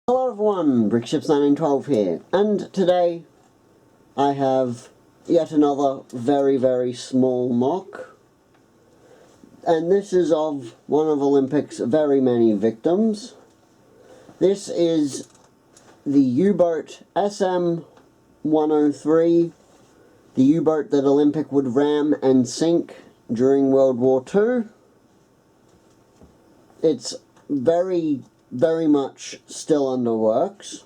Hello everyone, Brickships1912 here, and today I have yet another very small MOC, and this is of one of Olympics' very many victims. This is the U-boat SM-103, the U-boat that Olympic would ram and sink during World War II. It's very much still under works.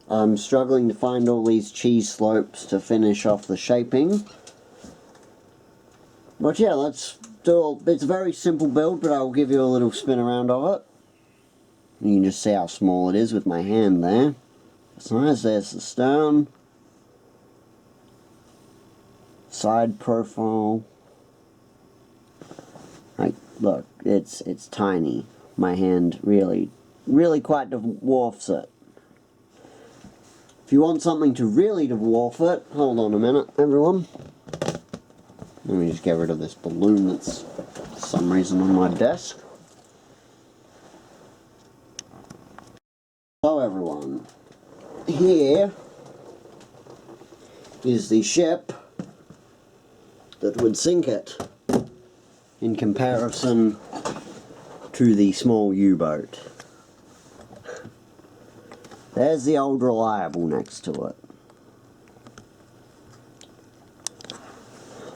I'm struggling to find all these cheese slopes to finish off the shaping. But yeah, let's do it's a very simple build, but I'll give you a little spin around of it. You can just see how small it is with my hand there. It's nice. There's the stern. Side profile. Like, look, it's tiny. My hand really quite dwarfs it. If you want something to really dwarf it, hold on a minute, everyone. Let me just get rid of this balloon that's for some reason on my desk. So everyone, here is the ship that would sink it in comparison to the small U-boat. There's the old Reliable next to it.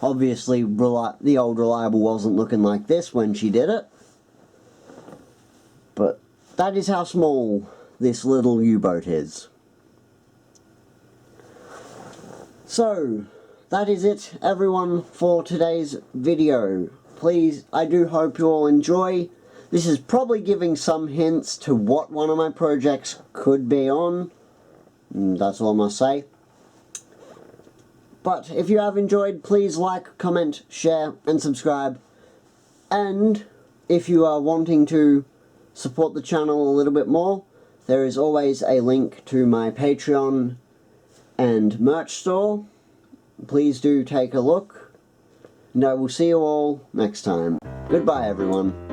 Obviously, the old Reliable wasn't looking like this when she did it. But that is how small this little U-boat is. So, that is it, everyone, for today's video. Please, I do hope you all enjoy. This is probably giving some hints to what one of my projects could be on. That's all I must say. But if you have enjoyed, please like, comment, share, and subscribe. And if you are wanting to support the channel a little bit more, there is always a link to my Patreon and merch store. Please do take a look. And I will see you all next time. Goodbye, everyone.